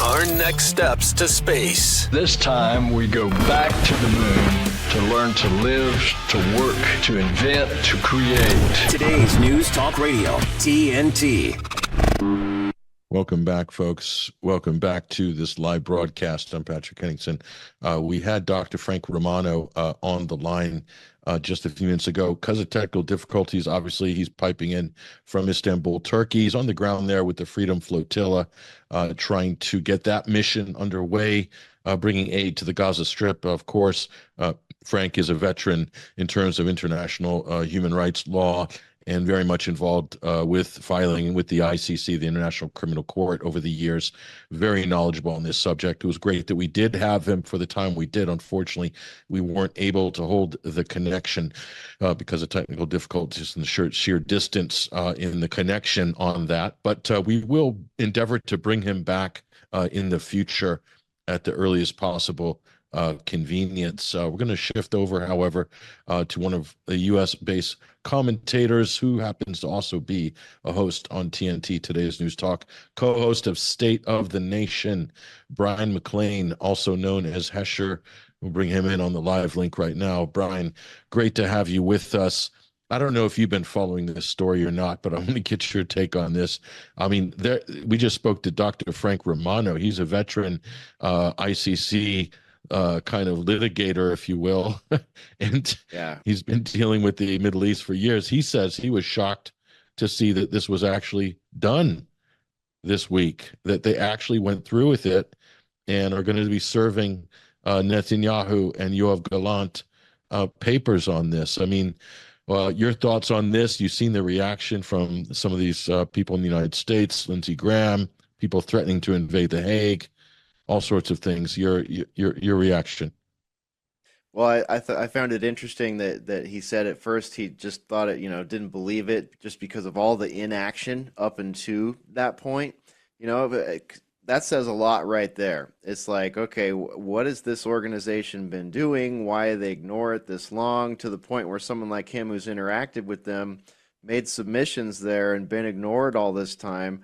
Our next steps to space. This time we go back to the moon to learn to live, to work, to invent, to create. Today's News Talk Radio, TNT. Welcome back, folks. Welcome back to this live broadcast. I'm Patrick Henningsen. We had Dr. Frank Romano on the line just a few minutes ago. Because of technical difficulties, obviously, he's piping in from Istanbul, Turkey. He's on the ground there with the Freedom Flotilla, trying to get that mission underway, bringing aid to the Gaza Strip. Of course, Frank is a veteran in terms of international human rights law, and very much involved with filing with the ICC, the International Criminal Court, over the years. Very knowledgeable on this subject. It was great that we did have him for the time we did. Unfortunately, we weren't able to hold the connection because of technical difficulties and the sheer distance in the connection on that. But we will endeavor to bring him back in the future at the earliest possible convenience. We're going to shift over, however, to one of the U.S.-based commentators who happens to also be a host on TNT, Today's News Talk, co-host of State of the Nation, Bryan McClain, also known as Hesher. We'll bring him in on the live link right now. Bryan, great to have you with us. I don't know if you've been following this story or not, but I'm going to get your take on this. I mean, we just spoke to Dr. Frank Romano. He's a veteran ICC kind of litigator, if you will. And he's been dealing with the Middle East for years. He says he was shocked to see that this was actually done this week, that they actually went through with it and are going to be serving Netanyahu and Yoav Gallant papers on this. I mean, your thoughts on this? You've seen the reaction from some of these people in the United States, Lindsey Graham, people threatening to invade The Hague, all sorts of things. Your reaction? Well, I found it interesting that he said at first he just thought it, didn't believe it just because of all the inaction up until that point. That says a lot right there. It's like, okay, what has this organization been doing? Why do they ignore it this long, to the point where someone like him who's interacted with them, made submissions there and been ignored all this time,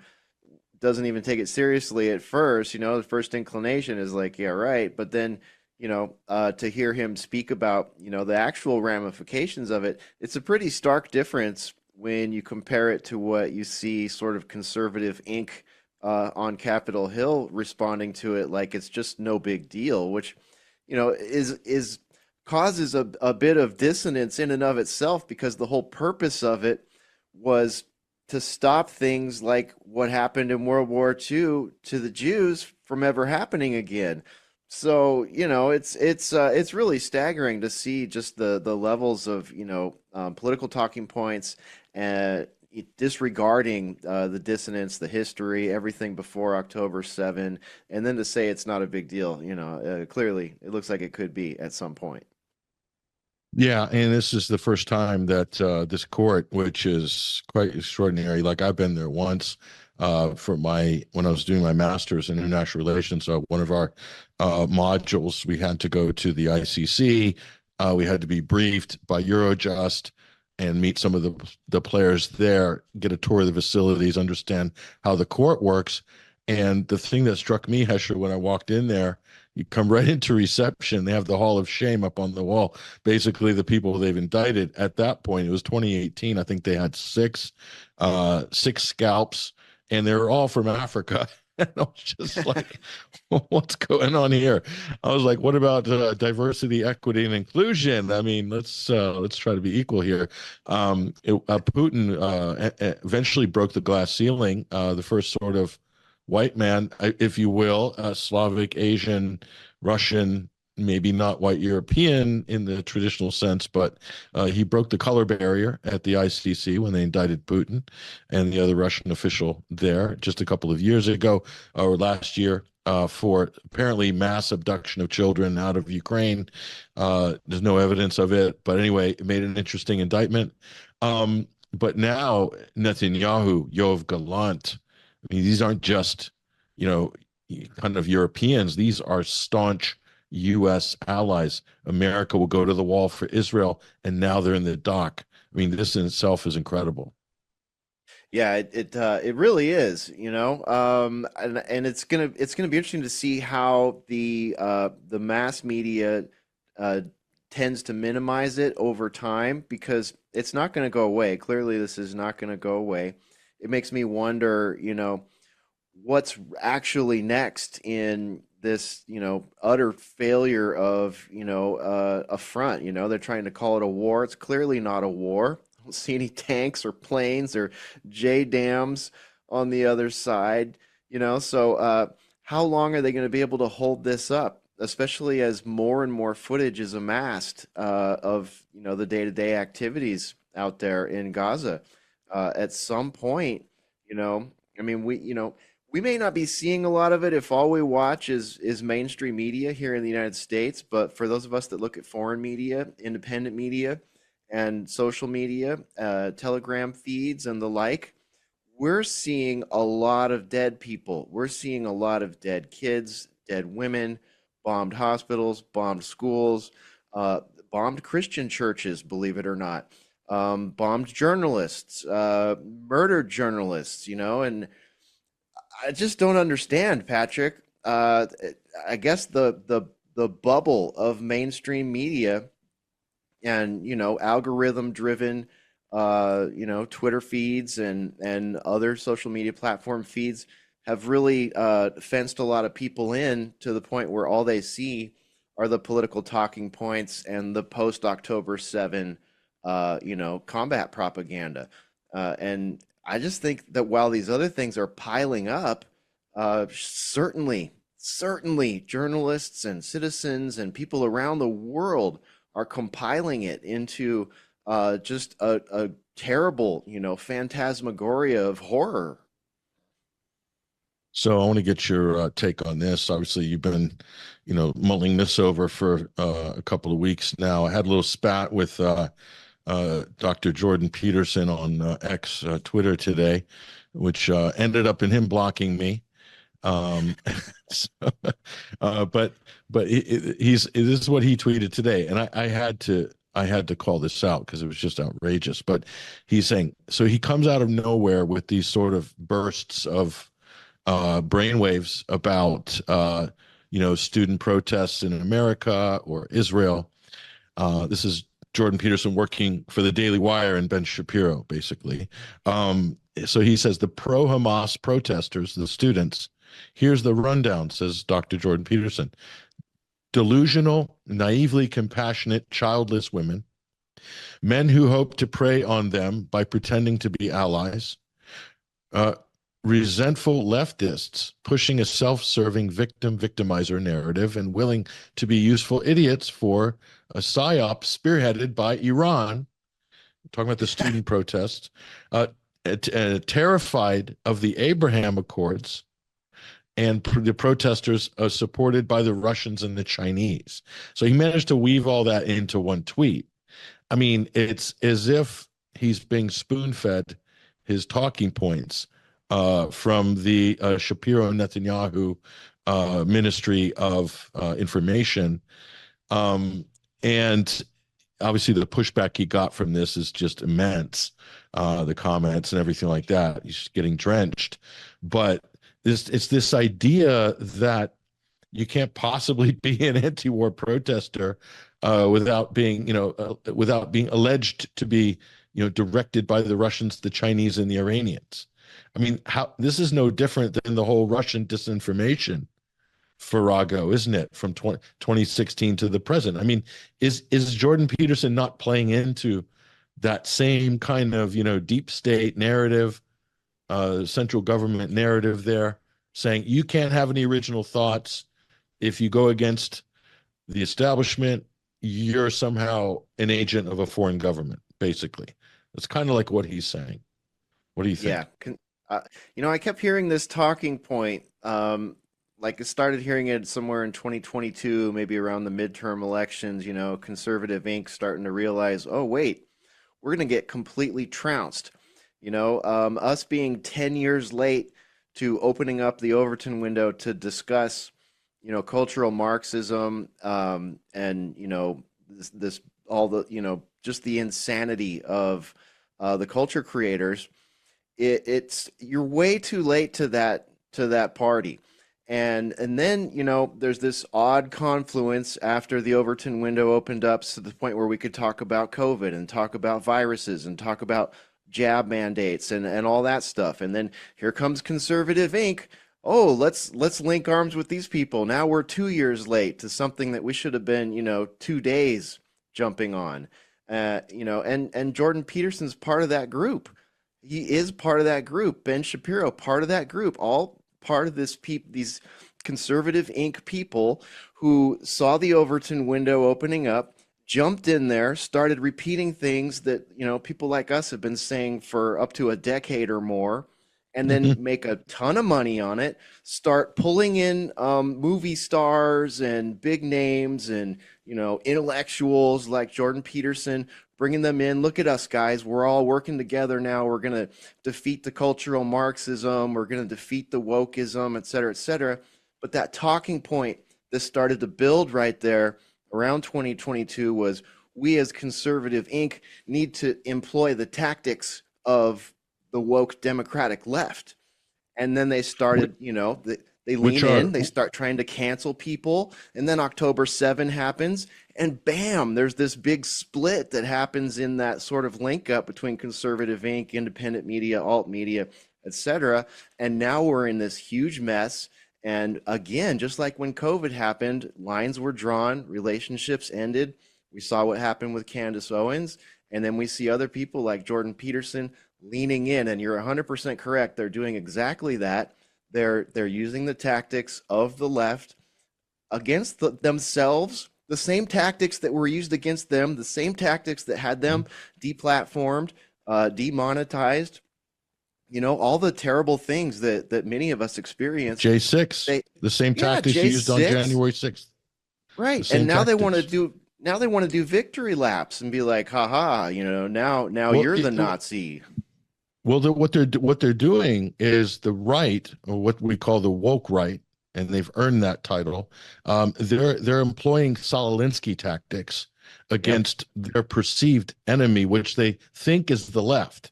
doesn't even take it seriously at first. The first inclination is like, yeah, right. But then, to hear him speak about, the actual ramifications of it, it's a pretty stark difference when you compare it to what you see sort of conservative Inc. On Capitol Hill responding to it like it's just no big deal, which, is causes a bit of dissonance in and of itself, because the whole purpose of it was to stop things like what happened in World War II to the Jews from ever happening again. So, it's really staggering to see just the levels of, political talking points and disregarding the dissonance, the history, everything before October 7, and then to say it's not a big deal. Clearly it looks like it could be at some point. Yeah, and this is the first time that this court, which is quite extraordinary, like I've been there once when I was doing my master's in international relations. One of our modules, we had to go to the ICC. We had to be briefed by Eurojust and meet some of the players there, get a tour of the facilities, understand how the court works. And the thing that struck me, Hesher, when I walked in there, you come right into reception. They have the Hall of Shame up on the wall. Basically, the people they've indicted at that point, it was 2018. I think they had six scalps, and they were all from Africa. And I was just like, what's going on here? I was like, what about diversity, equity, and inclusion? I mean, let's try to be equal here. Putin eventually broke the glass ceiling, the first sort of white man, if you will, Slavic, Asian, Russian, maybe not white European in the traditional sense, but he broke the color barrier at the ICC when they indicted Putin and the other Russian official there just a couple of years ago, or last year, for apparently mass abduction of children out of Ukraine. There's no evidence of it, but anyway, it made an interesting indictment. But now Netanyahu, Yoav Gallant, I mean, these aren't just, kind of Europeans. These are staunch U.S. allies. America will go to the wall for Israel, and now they're in the dock. I mean, this in itself is incredible. Yeah, it really is, and it's gonna be interesting to see how the mass media uh, tends to minimize it over time because it's not going to go away. Clearly, this is not going to go away. It makes me wonder, what's actually next in this, utter failure of, a front. They're trying to call it a war. It's clearly not a war. I don't see any tanks or planes or J dams on the other side. So how long are they going to be able to hold this up, especially as more and more footage is amassed of, the day-to-day activities out there in Gaza? At some point, I mean, we may not be seeing a lot of it if all we watch is mainstream media here in the United States, but for those of us that look at foreign media, independent media, and social media, Telegram feeds and the like, we're seeing a lot of dead people. We're seeing a lot of dead kids, dead women, bombed hospitals, bombed schools, bombed Christian churches, believe it or not, bombed journalists, murdered journalists, and I just don't understand, Patrick. I guess the bubble of mainstream media and algorithm driven Twitter feeds and other social media platform feeds have really fenced a lot of people in to the point where all they see are the political talking points and the post October 7 combat propaganda. And I just think that while these other things are piling up, certainly journalists and citizens and people around the world are compiling it into just a terrible, phantasmagoria of horror. So I want to get your take on this. Obviously, you've been, mulling this over for a couple of weeks now. I had a little spat with Dr. Jordan Peterson on X Twitter today, which ended up in him blocking me. So, but this is what he tweeted today, and I had to call this out because it was just outrageous. But he's saying, so he comes out of nowhere with these sort of bursts of brainwaves about student protests in America or Israel. This is Jordan Peterson working for the Daily Wire and Ben Shapiro, basically. So he says the pro-Hamas protesters, the students, here's the rundown, says Dr. Jordan Peterson. Delusional, naively compassionate, childless women, men who hope to prey on them by pretending to be allies, resentful leftists pushing a self-serving victimizer narrative and willing to be useful idiots for a psyop spearheaded by Iran, talking about the student protests, terrified of the Abraham Accords, and the protesters are supported by the Russians and the Chinese. So he managed to weave all that into one tweet. I mean, it's as if he's being spoon-fed his talking points from the Shapiro Netanyahu Ministry of Information. And obviously the pushback he got from this is just immense, the comments and everything like that. He's getting drenched. But it's this idea that you can't possibly be an anti-war protester without being, without being alleged to be, directed by the Russians, the Chinese, and the Iranians. I mean, this is no different than the whole Russian disinformation farrago, isn't it, from 2016 to the present? I mean, is Jordan Peterson not playing into that same kind of, deep state narrative, central government narrative there, saying you can't have any original thoughts. If you go against the establishment, you're somehow an agent of a foreign government, basically. It's kind of like what he's saying. What do you think? Yeah. I kept hearing this talking point. Like I started hearing it somewhere in 2022, maybe around the midterm elections, Conservative Inc. starting to realize, oh, wait, we're going to get completely trounced. Us being 10 years late to opening up the Overton window to discuss, cultural Marxism, and, this all the, just the insanity of the culture creators it's you're way too late to that party. And then, there's this odd confluence after the Overton window opened up to the point where we could talk about COVID and talk about viruses and talk about jab mandates and all that stuff. And then here comes Conservative Inc. Oh, let's link arms with these people. Now we're 2 years late to something that we should have been, 2 days jumping on. And Jordan Peterson's part of that group. He is part of that group. Ben Shapiro, part of that group. All part of these Conservative Inc. people who saw the Overton window opening up, jumped in there, started repeating things that people like us have been saying for up to a decade or more, and then make a ton of money on it, start pulling in movie stars and big names and intellectuals like Jordan Peterson, bringing them in. Look at us, guys. We're all working together now. We're going to defeat the cultural Marxism. We're going to defeat the wokeism, et cetera, et cetera. But that talking point that started to build right there around 2022 was, we as Conservative Inc. need to employ the tactics of the woke Democratic left. And then they started, they lean in, they start trying to cancel people. And then October 7 happens, and bam, there's this big split that happens in that sort of link up between Conservative Inc., independent media, alt media, etc. And now we're in this huge mess. And again, just like when COVID happened, lines were drawn, relationships ended. We saw what happened with Candace Owens. And then we see other people like Jordan Peterson leaning in. And you're 100% correct. They're doing exactly that. They're using the tactics of the left against themselves, the same tactics that were used against them, the same tactics that had them deplatformed, demonetized, all the terrible things that many of us experienced. J6, the same tactics used on January 6th. Right. And now they want to do victory laps and be like, haha, now you're the Nazi. Well, what they're doing is the right, or what we call the woke right, and they've earned that title. They're employing Saul Alinsky tactics against their perceived enemy, which they think is the left.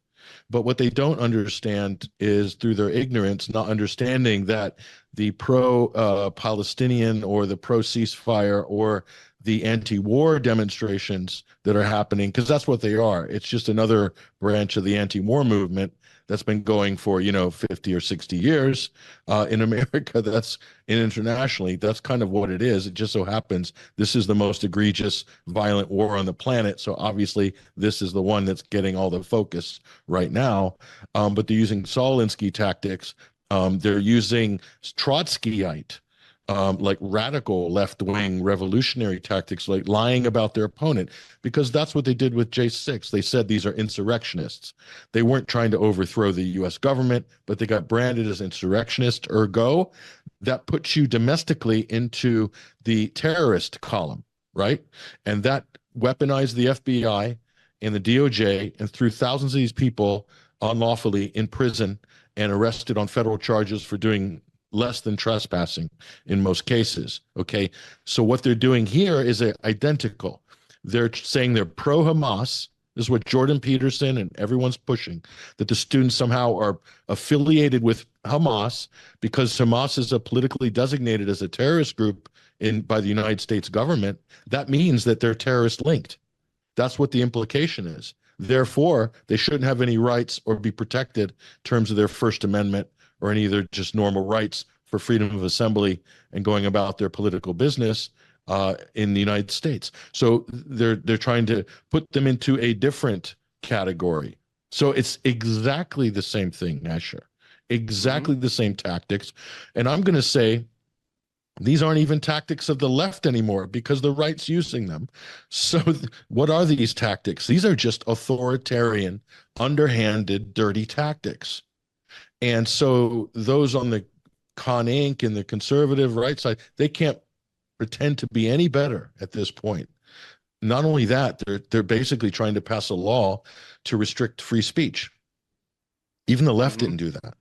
But what they don't understand is, through their ignorance, not understanding that the pro-Palestinian or the pro-ceasefire or the anti-war demonstrations that are happening, because that's what they are. It's just another branch of the anti-war movement that's been going for 50 or 60 years in America. And internationally, that's kind of what it is. It just so happens this is the most egregious, violent war on the planet. So obviously, this is the one that's getting all the focus right now. But they're using Saul Alinsky tactics. They're using Trotskyite, like radical left-wing revolutionary tactics, like lying about their opponent, because that's what they did with J6. They said these are insurrectionists. They weren't trying to overthrow the U.S. government, but they got branded as insurrectionists. Ergo, that puts you domestically into the terrorist column, right? And that weaponized the FBI and the DOJ and threw thousands of these people unlawfully in prison and arrested on federal charges for doing less than trespassing in most cases. Okay, so what they're doing here is identical. They're saying they're pro-Hamas. This is what Jordan Peterson and everyone's pushing, that the students somehow are affiliated with Hamas because Hamas is politically designated as a terrorist group by the United States government. That means that they're terrorist linked. That's what the implication is. Therefore, they shouldn't have any rights or be protected in terms of their First Amendment or any other just normal rights for freedom of assembly and going about their political business in the United States. So they're trying to put them into a different category. So it's exactly the same thing, Hesher. Exactly the same tactics. And I'm going to say these aren't even tactics of the left anymore because the right's using them. So what are these tactics? These are just authoritarian, underhanded, dirty tactics. And so those on the Con Inc. and the conservative right side, they can't pretend to be any better at this point. Not only that, they're basically trying to pass a law to restrict free speech. Even the left didn't do that.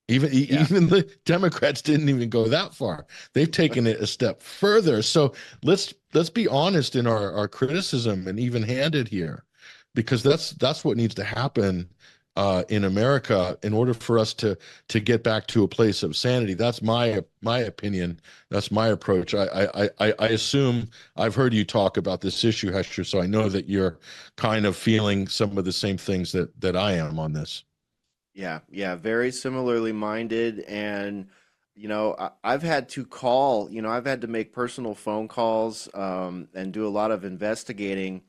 Even the Democrats didn't even go that far. They've taken it a step further. So let's be honest in our criticism and even-handed here, because that's what needs to happen in America in order for us to get back to a place of sanity. That's my opinion. That's my approach. I assume I've heard you talk about this issue, Hesher, so I know that you're kind of feeling some of the same things that I am on this. Yeah, very similarly minded. And, I've had to call, I've had to make personal phone calls and do a lot of investigating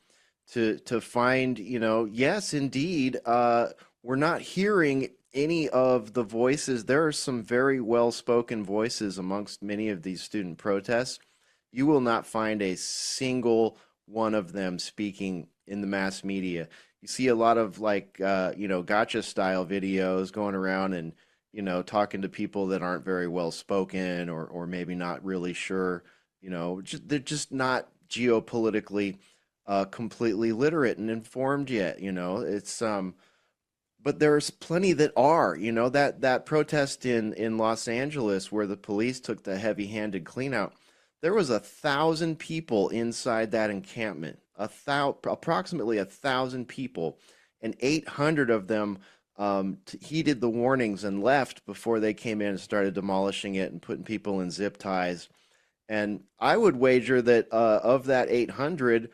to find, yes, indeed, we're not hearing any of the voices. There are some very well-spoken voices amongst many of these student protests. You will not find a single one of them speaking in the mass media. You see a lot of gotcha style videos going around and, talking to people that aren't very well spoken or maybe not really sure, they're just not geopolitically completely literate and informed yet. It's but there's plenty that are. That protest in Los Angeles where the police took the heavy-handed clean out, there was 1,000 people inside that encampment, approximately 1,000 people, and 800 of them heeded the warnings and left before they came in and started demolishing it and putting people in zip ties. And I would wager that of that 800,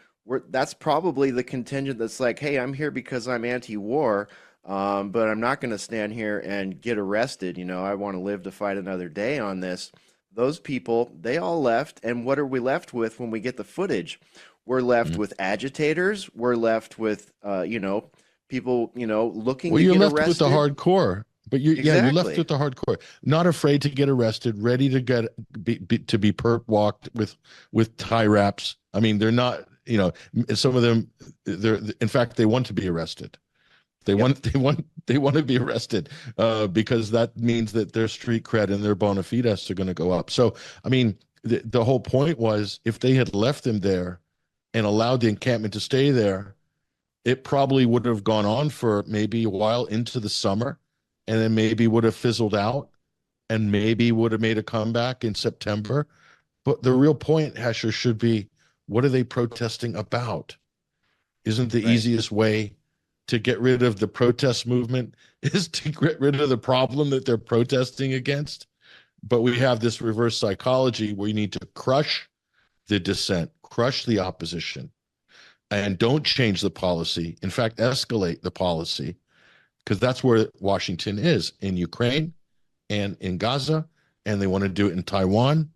that's probably the contingent that's like, hey, I'm here because I'm anti-war, but I'm not going to stand here and get arrested. I want to live to fight another day on this. Those people, they all left. And what are we left with when we get the footage? We're left with agitators. We're left with, people, looking to get arrested. Well, you're left with the hardcore. But Exactly. you're left with the hardcore, not afraid to get arrested, ready to to be perp walked with tie wraps. I mean, they're not, some of them, in fact, they want to be arrested. They want to be arrested because that means that their street cred and their bona fides are going to go up. So, I mean, the whole point was if they had left them there and allowed the encampment to stay there, it probably would have gone on for maybe a while into the summer, and then maybe would have fizzled out and maybe would have made a comeback in September. But the real point, Hesher, should be, what are they protesting about? Isn't the easiest way to get rid of the protest movement is to get rid of the problem that they're protesting against? But we have this reverse psychology where you need to crush the dissent, crush the opposition, and don't change the policy. In fact, escalate the policy, because that's where Washington is, in Ukraine and in Gaza, and they want to do it in Taiwan.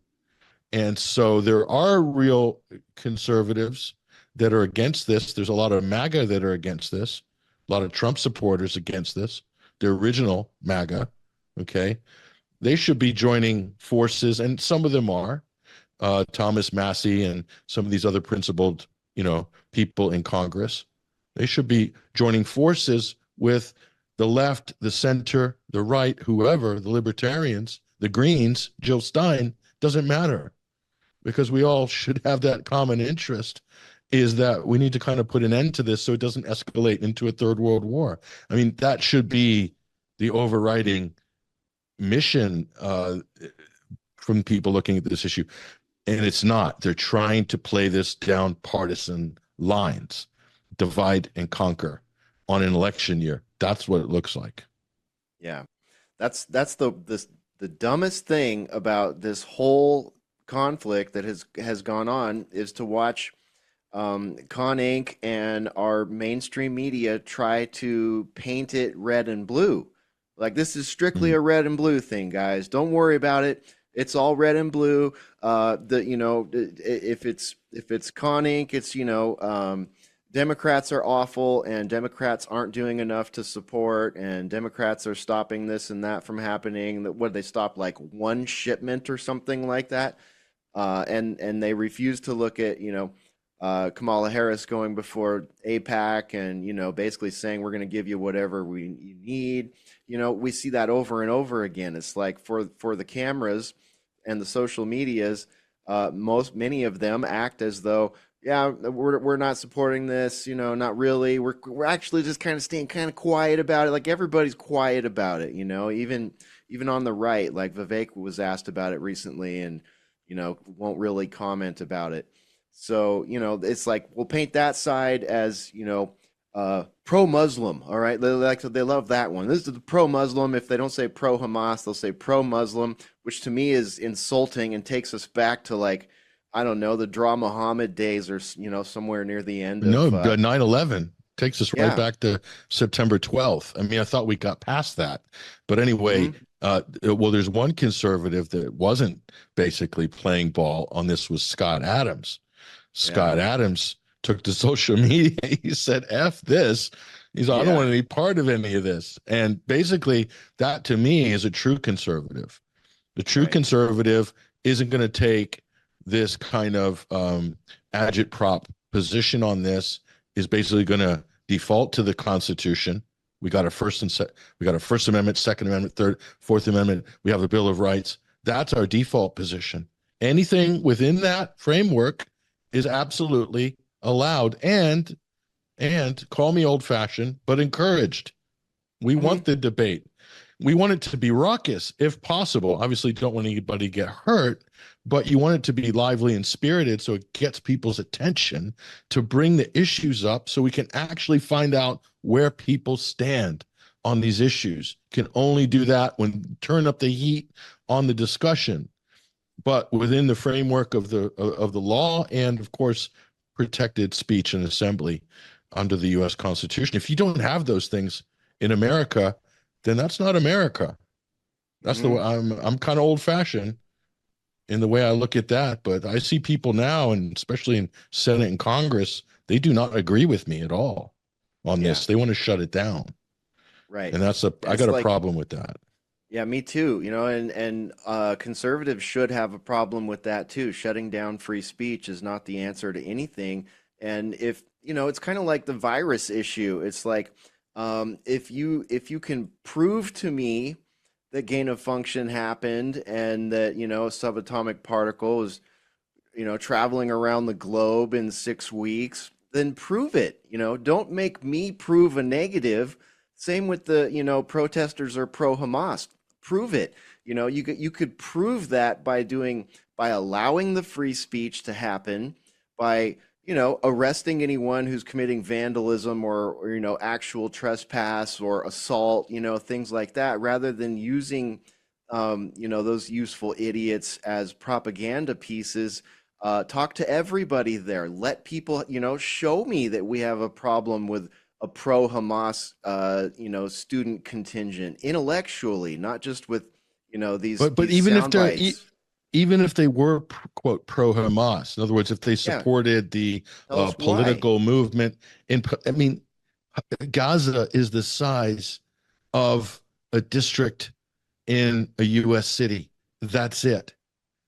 And so there are real conservatives that are against this. There's a lot of MAGA that are against this, a lot of Trump supporters against this, the original MAGA, okay? They should be joining forces, and some of them are, Thomas Massey and some of these other principled, people in Congress. They should be joining forces with the left, the center, the right, whoever, the libertarians, the Greens, Jill Stein, doesn't matter, because we all should have that common interest, is that we need to kind of put an end to this so it doesn't escalate into a third world war. I mean, that should be the overriding mission from people looking at this issue. And it's not. They're trying to play this down partisan lines, divide and conquer on an election year. That's what it looks like. Yeah, that's the dumbest thing about this whole conflict that has gone on is to watch Con Inc. and our mainstream media try to paint it red and blue. Like, this is strictly a red and blue thing, guys. Don't worry about it. It's all red and blue. If it's Con Inc., it's Democrats are awful, and Democrats aren't doing enough to support, and Democrats are stopping this and that from happening. What, they stop like one shipment or something like that, and they refuse to look at Kamala Harris going before AIPAC and basically saying we're going to give you whatever you need. We see that over and over again. It's like for the cameras and the social medias, many of them act as though, yeah, we're not supporting this, not really. We're actually just kind of staying kind of quiet about it. Like, everybody's quiet about it, even on the right. Like, Vivek was asked about it recently and won't really comment about it. So, it's like, we'll paint that side as, pro-Muslim. All right, they love that one. This is the pro-Muslim. If they don't say pro-Hamas, they'll say pro-Muslim, which to me is insulting and takes us back to, like, I don't know, the Draw Muhammad days, or somewhere near the end of No, 9/11 takes us right yeah. back to September 12th. I mean, I thought we got past that, but anyway, well, there's one conservative that wasn't basically playing ball on this, was Scott Adams. Scott Adams took to social media. He said, F this. He's like, I don't want any part of any of this. And basically, that to me is a true conservative. The true conservative isn't going to take this kind of agitprop position on this, is basically going to default to the Constitution. We got a First Amendment, Second Amendment, Third, Fourth Amendment. We have the Bill of Rights. That's our default position. Anything within that framework is absolutely allowed and call me old-fashioned, but encouraged. We want the debate. We want it to be raucous if possible. Obviously, don't want anybody to get hurt, but you want it to be lively and spirited so it gets people's attention, to bring the issues up so we can actually find out where people stand on these issues. Can only do that when turn up the heat on the discussion, but within the framework of the law and, of course, protected speech and assembly under the U.S. Constitution. If you don't have those things in America, then that's not America. That's the way I'm kind of old-fashioned in the way I look at that. But I see people now, and especially in Senate and Congress, they do not agree with me at all on this. They want to shut it down. Right. And I got a problem with that. Yeah, me too. And conservatives should have a problem with that too. Shutting down free speech is not the answer to anything. And if, it's kind of like the virus issue. It's like, if you can prove to me that gain of function happened and that, a subatomic particle is, traveling around the globe in 6 weeks, then prove it. Don't make me prove a negative. Same with the, protesters are pro-Hamas. Prove it. You could prove that by allowing the free speech to happen, by arresting anyone who's committing vandalism or actual trespass or assault, things like that, rather than using, those useful idiots as propaganda pieces. Talk to everybody there. Let people, show me that we have a problem with a pro-Hamas, student contingent intellectually, not just with, these. But even if they were, quote, pro-Hamas, in other words, if they supported the political movement, Gaza is the size of a district in a U.S. city. That's it.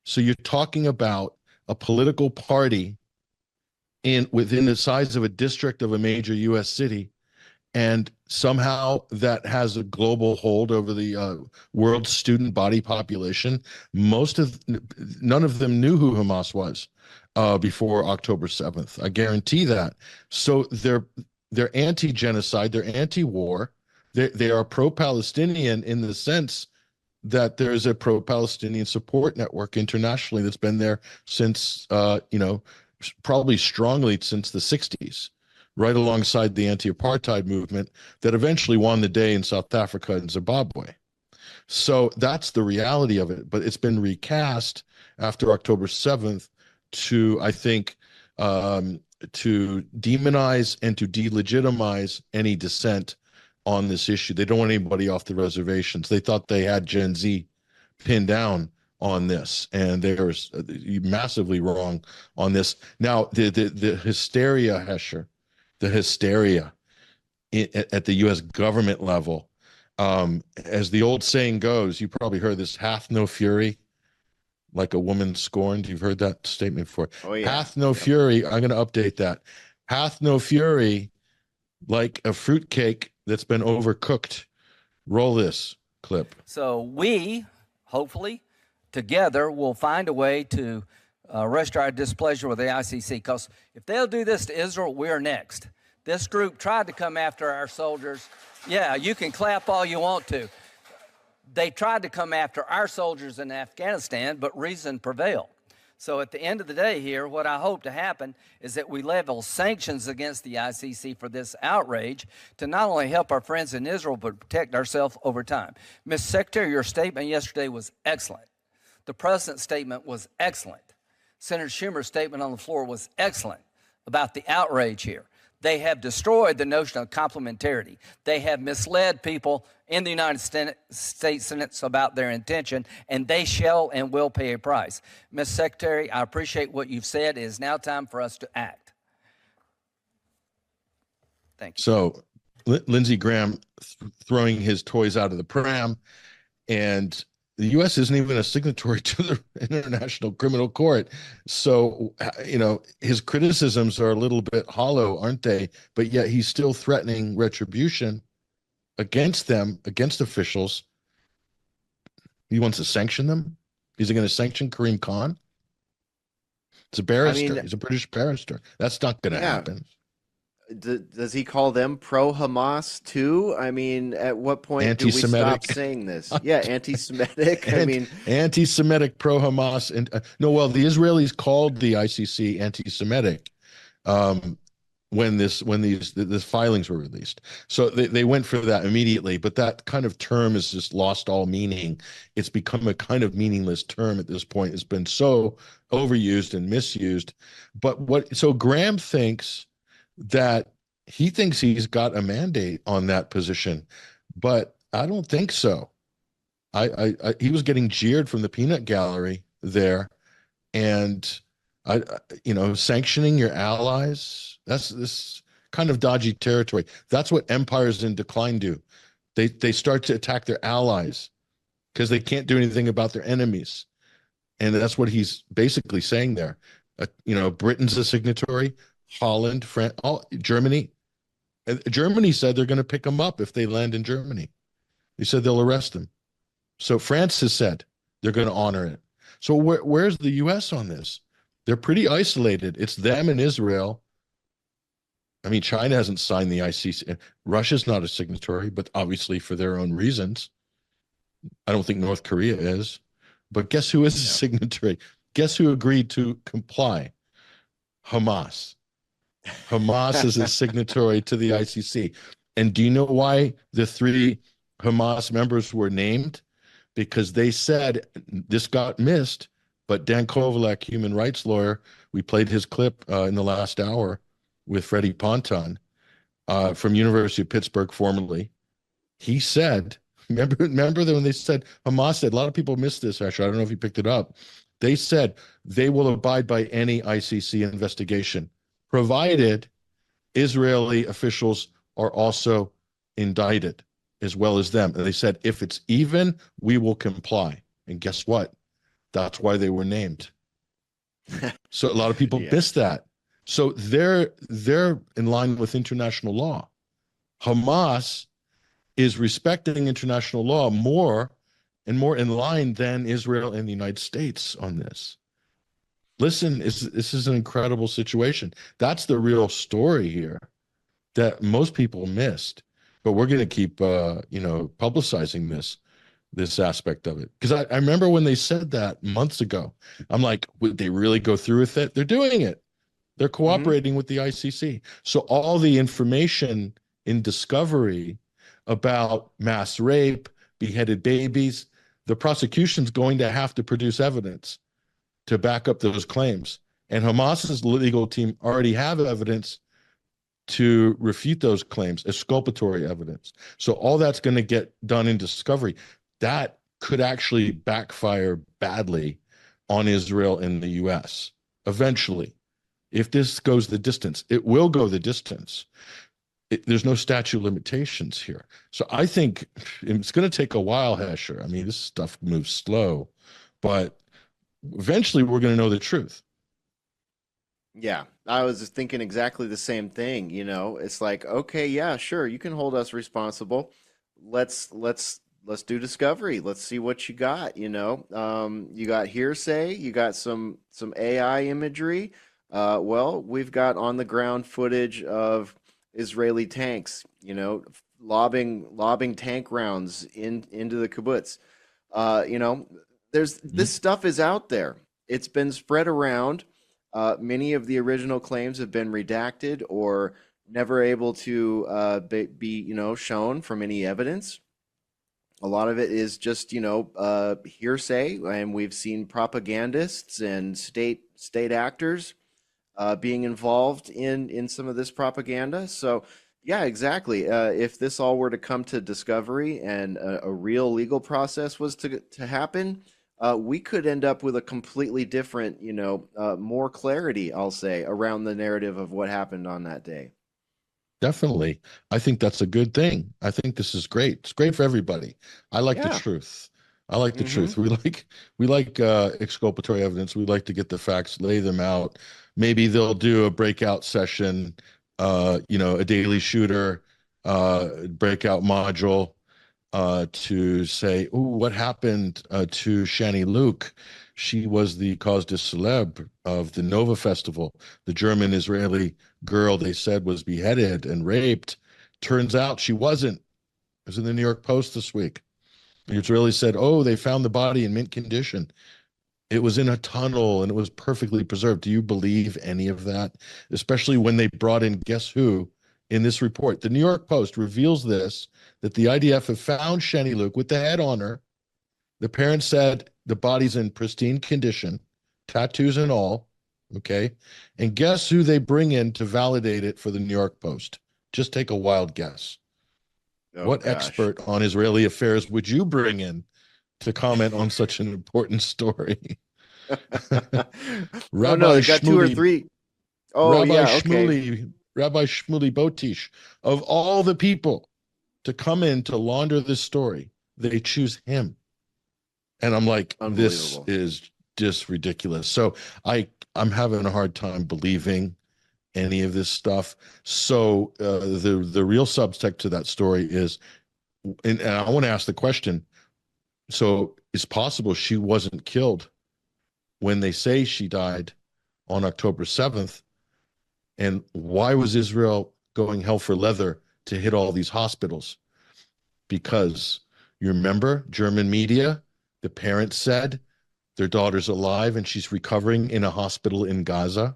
So you're talking about a political party within the size of a district of a major U.S. city, and somehow that has a global hold over the world student body population. None of them knew who Hamas was before October 7th. I guarantee that. So they're anti-genocide, they're anti-war, they are pro-Palestinian in the sense that there's a pro-Palestinian support network internationally that's been there since, probably strongly since the 60s, right alongside the anti-apartheid movement that eventually won the day in South Africa and Zimbabwe. So that's the reality of it. But it's been recast after October 7th to, I think, to demonize and to delegitimize any dissent on this issue. They don't want anybody off the reservations. They thought they had Gen Z pinned down on this, and they're massively wrong on this. Now, the hysteria, Hesher, the hysteria at the U.S. government level, as the old saying goes, you probably heard this, hath no fury like a woman scorned. You've heard that statement before. Oh, yeah. Hath no fury. I'm going to update that. Hath no fury like a fruitcake that's been overcooked. Roll this clip. So we, hopefully, together will find a way to register our displeasure with the ICC, because if they'll do this to Israel, we're next. This group tried to come after our soldiers. Yeah, you can clap all you want to. They tried to come after our soldiers in Afghanistan, but reason prevailed. So at the end of the day here, what I hope to happen is that we level sanctions against the ICC for this outrage to not only help our friends in Israel, but protect ourselves over time. Mr. Secretary, your statement yesterday was excellent. The President's statement was excellent. Senator Schumer's statement on the floor was excellent about the outrage here. They have destroyed the notion of complementarity. They have misled people in the United States Senate about their intention, and they shall and will pay a price. Mr. Secretary, I appreciate what you've said. It is now time for us to act. Thank you. So, Lindsey Graham throwing his toys out of the pram, and the U.S. isn't even a signatory to the International Criminal Court. So, his criticisms are a little bit hollow, aren't they? But yet he's still threatening retribution against them, against officials. He wants to sanction them. Is he going to sanction Kareem Khan? It's a barrister. He's a British barrister. That's not going to happen. Does he call them pro-Hamas too? I mean, at what point do we stop saying this? Yeah, anti-Semitic. Anti-Semitic, pro-Hamas, and the Israelis called the ICC anti-Semitic when these filings were released. So they went for that immediately. But that kind of term has just lost all meaning. It's become a kind of meaningless term at this point. It's been so overused and misused. So Graham thinks that he thinks he's got a mandate on that position, but I don't think so. He was getting jeered from the peanut gallery there, and sanctioning your allies, that's this kind of dodgy territory. That's what empires in decline do. They start to attack their allies because they can't do anything about their enemies, and that's what he's basically saying there. Britain's a signatory. Holland, France, Germany. Germany said they're going to pick them up if they land in Germany. They said they'll arrest them. So France has said they're going to honor it. So where's the U.S. on this? They're pretty isolated. It's them and Israel. I mean, China hasn't signed the ICC. Russia's not a signatory, but obviously for their own reasons. I don't think North Korea is. But guess who is a signatory? Guess who agreed to comply? Hamas. Hamas is a signatory to the ICC. And do you know why the 3 Hamas members were named? Because they said this got missed, but Dan Kovalek, human rights lawyer, we played his clip in the last hour with Freddie Ponton from University of Pittsburgh, formerly. He said, remember that when they said, Hamas said, a lot of people missed this, actually. I don't know if you picked it up. They said they will abide by any ICC investigation, provided Israeli officials are also indicted as well as them. And they said, if it's even, we will comply. And guess what? That's why they were named. So a lot of people missed that. So they're in line with international law. Hamas is respecting international law more and more in line than Israel and the United States on this. Listen, this is an incredible situation. That's the real story here that most people missed. But we're going to keep, publicizing this aspect of it. Because I remember when they said that months ago, I'm like, would they really go through with it? They're doing it. They're cooperating with the ICC. So all the information in discovery about mass rape, beheaded babies, the prosecution's going to have to produce evidence to back up those claims. And Hamas's legal team already have evidence to refute those claims, exculpatory evidence. So all that's going to get done in discovery. That could actually backfire badly on Israel and the U.S. eventually. If this goes the distance, it will go the distance. There's no statute of limitations here. So I think it's going to take a while, Hesher. I mean, this stuff moves slow, but eventually we're going to know the truth. Yeah, I was just thinking exactly the same thing. It's like, okay, yeah, sure, you can hold us responsible. Let's do discovery. Let's see what you got. You got hearsay. You got some AI imagery. We've got on the ground footage of Israeli tanks, lobbing tank rounds into the kibbutz. This stuff is out there. it's been spread around. Many of the original claims have been redacted or never able to be shown from any evidence. A lot of it is just hearsay, and we've seen propagandists and state actors being involved in some of this propaganda. So yeah, exactly. If this all were to come to discovery and a real legal process was to happen, we could end up with a completely different, more clarity, I'll say, around the narrative of what happened on that day. Definitely. I think that's a good thing. I think this is great. It's great for everybody. I like the Yeah. truth. I like the truth. We like exculpatory evidence. We like to get the facts, lay them out. Maybe they'll do a breakout session, a daily shooter breakout module to say, "Ooh, what happened to Shani Luke? She was the cause de célèbre of the Nova Festival. The German-Israeli girl they said was beheaded and raped. Turns out she wasn't." It was in the New York Post this week. The Israelis said, "Oh, they found the body in mint condition. It was in a tunnel and it was perfectly preserved." Do you believe any of that? Especially when they brought in, guess who, in this report? The New York Post reveals this, that the IDF have found Shani Luke with the head on her. The parents said the body's in pristine condition, tattoos and all, okay? And guess who they bring in to validate it for the New York Post? Just take a wild guess. Oh, What gosh. expert on Israeli affairs would you bring in to comment on such an important story? Oh no, they got two or Shmuley- three. Oh Rabbi yeah, okay. Shmuley Botish, of all the people to come in to launder this story, they choose him. And I'm like, this Unbelievable. is just ridiculous. So I'm having a hard time believing any of this stuff. So the real subtext to that story is, and I want to ask the question, so it's possible she wasn't killed when they say she died on October 7th. And why was Israel going hell for leather to hit all these hospitals? Because you remember German media, the parents said their daughter's alive and she's recovering in a hospital in Gaza.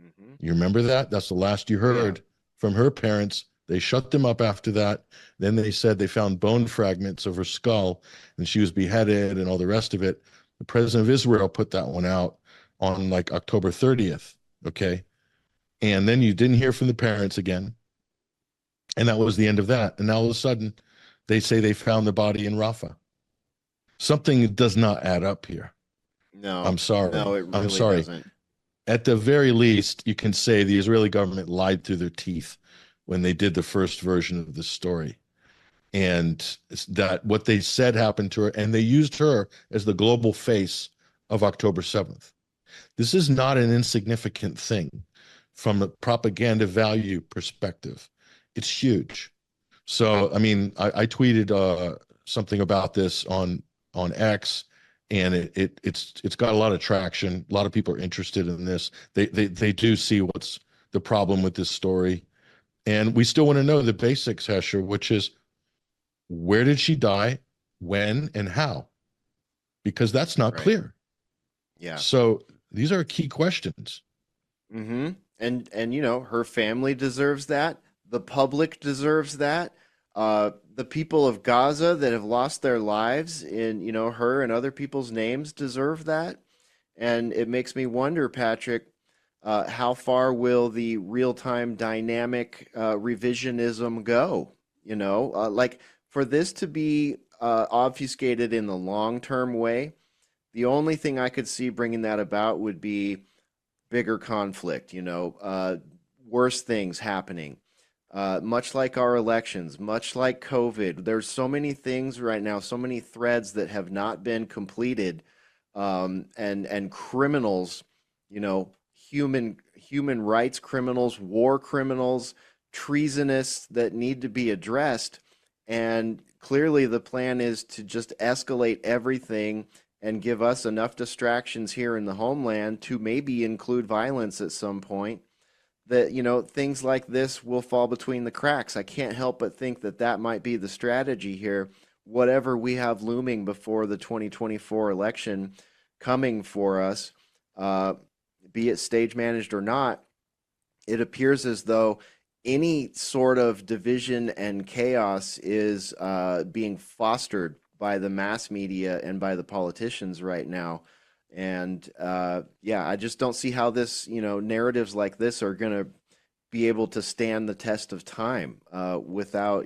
Mhm. You remember that? That's the last you heard from her parents. They shut them up after that. Then they said they found bone fragments of her skull and she was beheaded and all the rest of it. The president of Israel put that one out on like October 30th. Okay. And then you didn't hear from the parents again. And that was the end of that. And now all of a sudden they say they found the body in Rafah. Something does not add up here. No, I'm sorry. No, it really I'm sorry. doesn't. At the very least, you can say the Israeli government lied through their teeth when they did the first version of the story. And that what they said happened to her, and they used her as the global face of October 7th. This is not an insignificant thing from a propaganda value perspective. It's huge. So, I mean, I tweeted something about this on X, and it's got a lot of traction. A lot of people are interested in this. They do see what's the problem with this story. And we still want to know the basics, Hesher, which is, where did she die, when, and how? Because that's not Right. clear. Yeah. So these are key questions. Mm-hmm. And her family deserves that. The public deserves that. The people of Gaza that have lost their lives in, her and other people's names deserve that. And it makes me wonder, Patrick, how far will the real-time dynamic revisionism go? Like for this to be obfuscated in the long-term way, the only thing I could see bringing that about would be bigger conflict, worse things happening. Much like our elections, much like COVID, there's so many things right now, so many threads that have not been completed, and criminals, human rights criminals, war criminals, treasonous that need to be addressed. And clearly, the plan is to just escalate everything and give us enough distractions here in the homeland to maybe include violence at some point, that things like this will fall between the cracks. I can't help but think that that might be the strategy here, whatever we have looming before the 2024 election coming for us, be it stage managed or not. It appears as though any sort of division and chaos is being fostered by the mass media and by the politicians right now. And yeah, I just don't see how this, narratives like this are going to be able to stand the test of time without,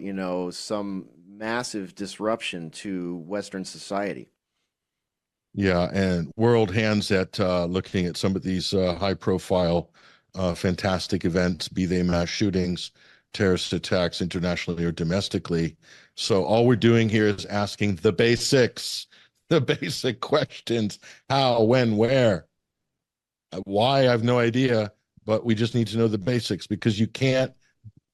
some massive disruption to Western society. Yeah, and world hands at looking at some of these high-profile, fantastic events, be they mass shootings, terrorist attacks internationally or domestically. So all we're doing here is asking the basics, the basic questions: how, when, where, why. I have no idea, but we just need to know the basics, because you can't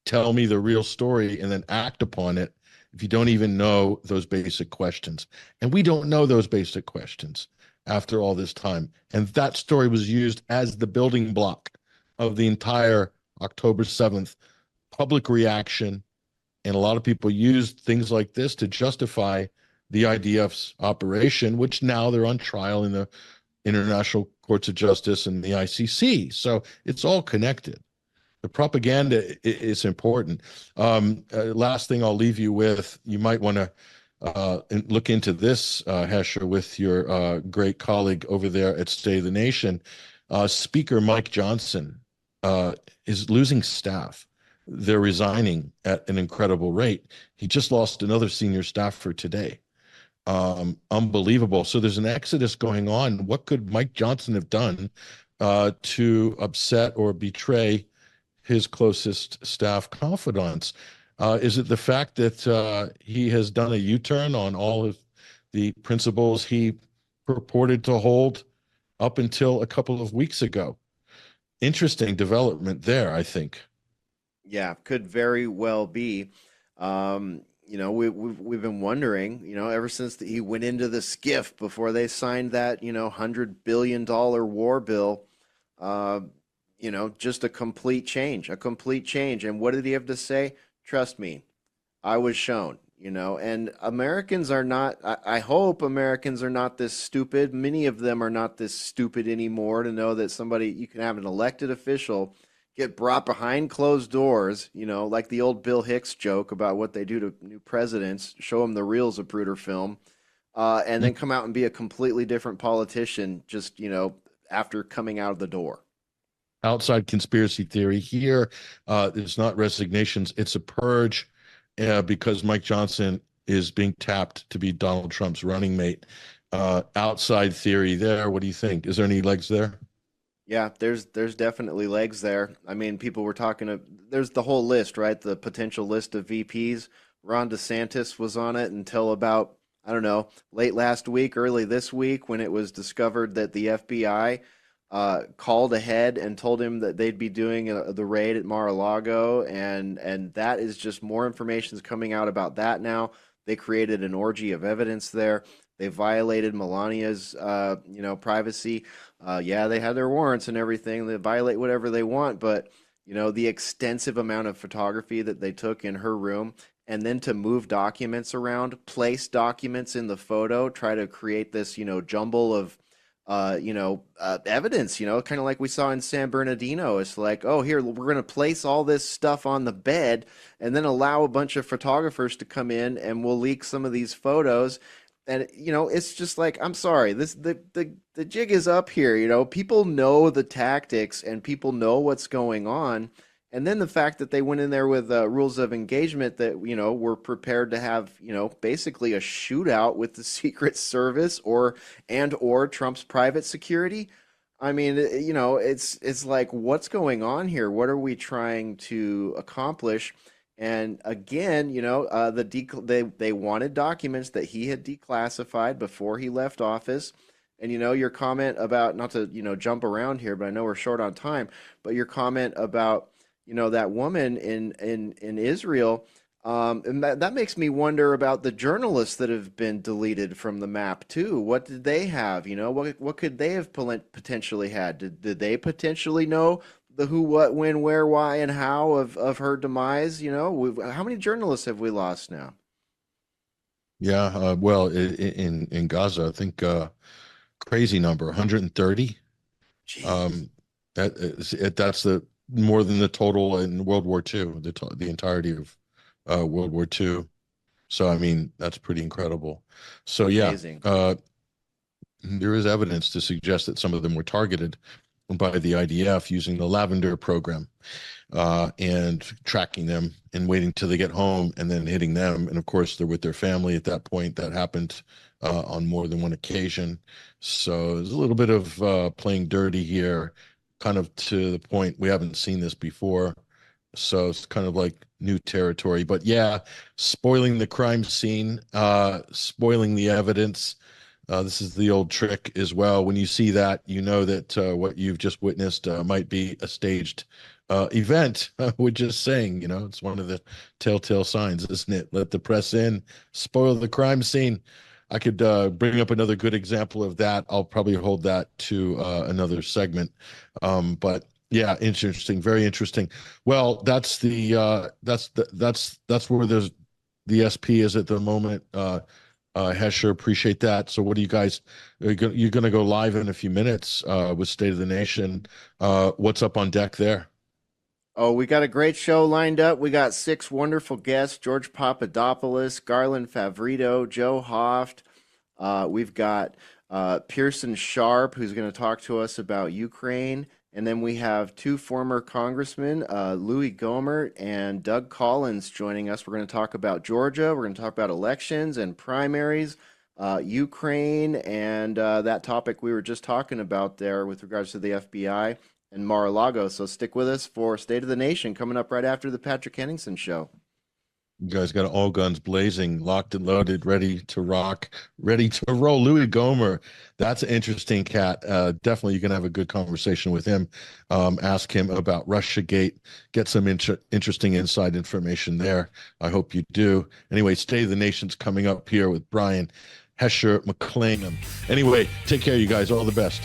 tell me the real story and then act upon it if you don't even know those basic questions. And we don't know those basic questions after all this time. And that story was used as the building block of the entire October 7th public reaction. And a lot of people used things like this to justify the IDF's operation, which now they're on trial in the International Courts of Justice and the ICC. So it's all connected. The propaganda is important. Last thing I'll leave you with, you might want to look into this, Hesher, with your great colleague over there at State of the Nation. Speaker Mike Johnson is losing staff. They're resigning at an incredible rate. He just lost another senior staffer today. Unbelievable. So there's an exodus going on. What could Mike Johnson have done to upset or betray his closest staff confidants? Is it the fact that he has done a U-turn on all of the principles he purported to hold up until a couple of weeks ago? Interesting development there, I think. Yeah, could very well be. We've been wondering, ever since he went into the skiff before they signed that, $100 billion war bill, just a complete change. And what did he have to say? Trust me, I was shown, and Americans are not, I hope Americans are not this stupid. Many of them are not this stupid anymore to know that you can have an elected official get brought behind closed doors, like the old Bill Hicks joke about what they do to new presidents, show them the real Zapruder film, and then come out and be a completely different politician just, after coming out of the door. Outside conspiracy theory here. It's not resignations, it's a purge, because Mike Johnson is being tapped to be Donald Trump's running mate. Outside theory there. What do you think? Is there any legs there? Yeah, there's definitely legs there. I mean, people were there's the whole list, right? The potential list of VPs. Ron DeSantis was on it until about, I don't know, late last week, early this week, when it was discovered that the FBI called ahead and told him that they'd be doing the raid at Mar-a-Lago, and that is just more information is coming out about that now. They created an orgy of evidence there. They violated Melania's, privacy. Yeah, they had their warrants and everything. They violate whatever they want, but the extensive amount of photography that they took in her room, and then to move documents around, place documents in the photo, try to create this, jumble of evidence, kind of like we saw in San Bernardino. It's like, oh, here, we're going to place all this stuff on the bed and then allow a bunch of photographers to come in and we'll leak some of these photos. And, it's just like, I'm sorry, the jig is up here. People know the tactics and people know what's going on. And then the fact that they went in there with rules of engagement that, were prepared to have, basically a shootout with the Secret Service or Trump's private security. I mean, it's like, what's going on here? What are we trying to accomplish? And again, they wanted documents that he had declassified before he left office. And, your comment about, not to, jump around here, but I know we're short on time, but your comment about, that woman in Israel, and that makes me wonder about the journalists that have been deleted from the map too. What did they have? What could they have potentially had? Did they potentially know the who, what, when, where, why, and how of her demise? How many journalists have we lost now? Yeah, well, in Gaza, I think Crazy number, 130. That's the more than the total in World War II, the entirety of World War II. So I mean, that's pretty incredible. So yeah, Amazing. there is evidence to suggest that some of them were targeted by the IDF using the Lavender program, and tracking them and waiting till they get home and then hitting them. And of course, they're with their family at that point. That happened on more than one occasion. So there's a little bit of playing dirty here, kind of to the point we haven't seen this before. So it's kind of like new territory. But yeah, spoiling the crime scene, spoiling the evidence. This is the old trick as well. When you see that, you know that what you've just witnessed might be a staged event. We're just saying, it's one of the telltale signs, isn't it? Let the press in, spoil the crime scene. I could bring up another good example of that. I'll probably hold that to another segment. But yeah, interesting, very interesting. Well, that's where there's the SP is at the moment. Hesher, appreciate that. So what do you guys, you're going to go live in a few minutes with State of the Nation. What's up on deck there? Oh, we got a great show lined up. We got 6 wonderful guests: George Papadopoulos, Garland Favorito, Joe Hoft. We've got Pearson Sharp, who's going to talk to us about Ukraine. And then we have 2 former congressmen, Louis Gohmert and Doug Collins, joining us. We're going to talk about Georgia. We're going to talk about elections and primaries, Ukraine, and that topic we were just talking about there with regards to the FBI and Mar-a-Lago. So stick with us for State of the Nation coming up right after the Patrick Henningsen Show. You guys got all guns blazing, locked and loaded, ready to rock, ready to roll. Louis Gohmert, that's an interesting cat. Definitely, you can have a good conversation with him. Ask him about Russiagate. Get some interesting inside information there. I hope you do. Anyway, State of the Nation's coming up here with Bryan Hesher McClain. Anyway, take care, you guys. All the best.